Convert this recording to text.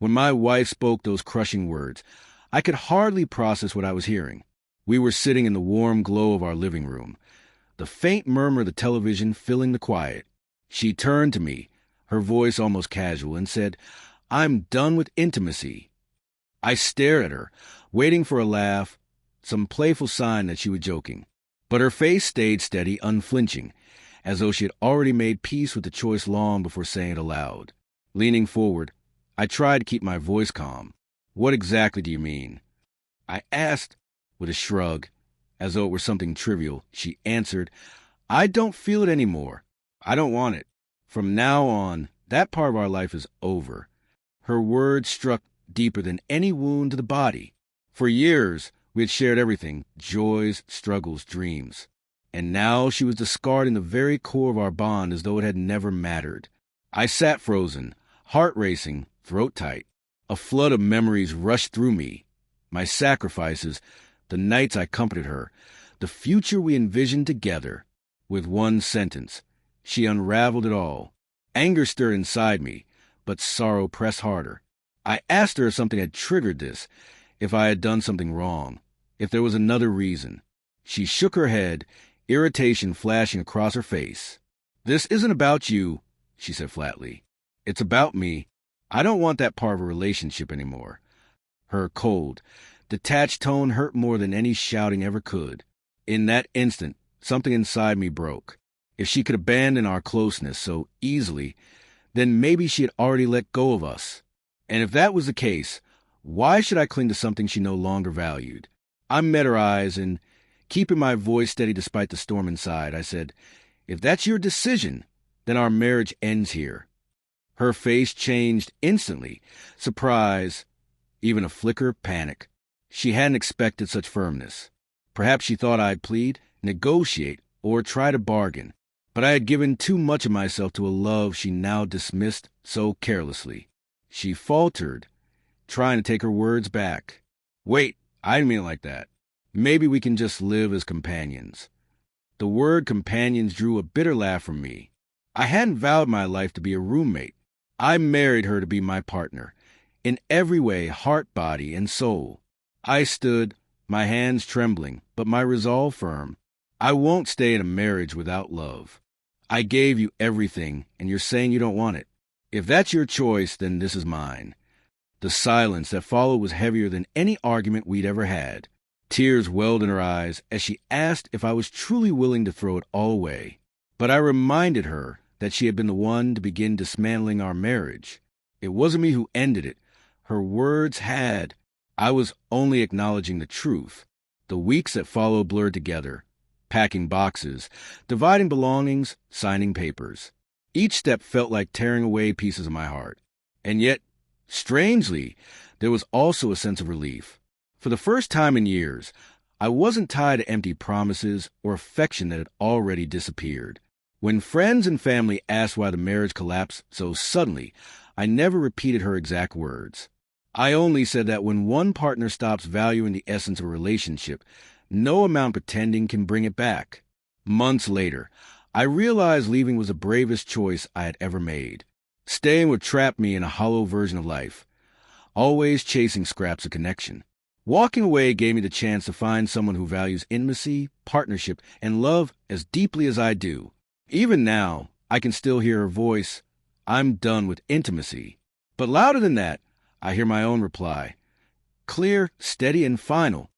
When my wife spoke those crushing words, I could hardly process what I was hearing. We were sitting in the warm glow of our living room, the faint murmur of the television filling the quiet. She turned to me, her voice almost casual, and said, "I'm done with intimacy." I stared at her, waiting for a laugh, some playful sign that she was joking. But her face stayed steady, unflinching, as though she had already made peace with the choice long before saying it aloud. Leaning forward, I tried to keep my voice calm. "What exactly do you mean?" I asked. With a shrug, as though it were something trivial, she answered, "I don't feel it anymore. I don't want it. From now on, that part of our life is over." Her words struck deeper than any wound to the body. For years, we had shared everything, joys, struggles, dreams. And now she was discarding the very core of our bond as though it had never mattered. I sat frozen, heart racing, throat tight. A flood of memories rushed through me. My sacrifices, the nights I comforted her, the future we envisioned together. With one sentence, she unraveled it all. Anger stirred inside me, but sorrow pressed harder. I asked her if something had triggered this, if I had done something wrong, if there was another reason. She shook her head, irritation flashing across her face. "This isn't about you," she said flatly. "It's about me. I don't want that part of a relationship anymore." Her cold, detached tone hurt more than any shouting ever could. In that instant, something inside me broke. If she could abandon our closeness so easily, then maybe she had already let go of us. And if that was the case, why should I cling to something she no longer valued? I met her eyes, and, keeping my voice steady despite the storm inside, I said, "If that's your decision, then our marriage ends here." Her face changed instantly, surprise, even a flicker of panic. She hadn't expected such firmness. Perhaps she thought I'd plead, negotiate, or try to bargain. But I had given too much of myself to a love she now dismissed so carelessly. She faltered, trying to take her words back. "Wait, I didn't mean it like that. Maybe we can just live as companions." The word companions drew a bitter laugh from me. I hadn't vowed my life to be a roommate. I married her to be my partner, in every way, heart, body, and soul. I stood, my hands trembling, but my resolve firm. I won't stay in a marriage without love. I gave you everything, and you're saying you don't want it. If that's your choice, then this is mine. The silence that followed was heavier than any argument we'd ever had. Tears welled in her eyes as she asked if I was truly willing to throw it all away. But I reminded her that she had been the one to begin dismantling our marriage. It wasn't me who ended it. Her words had. I was only acknowledging the truth. The weeks that followed blurred together, packing boxes, dividing belongings, signing papers. Each step felt like tearing away pieces of my heart. And yet, strangely, there was also a sense of relief. For the first time in years, I wasn't tied to empty promises or affection that had already disappeared. When friends and family asked why the marriage collapsed so suddenly, I never repeated her exact words. I only said that when one partner stops valuing the essence of a relationship, no amount of pretending can bring it back. Months later, I realized leaving was the bravest choice I had ever made. Staying would trap me in a hollow version of life, always chasing scraps of connection. Walking away gave me the chance to find someone who values intimacy, partnership, and love as deeply as I do. Even now, I can still hear her voice, "I'm done with intimacy." But louder than that, I hear my own reply. Clear, steady, and final.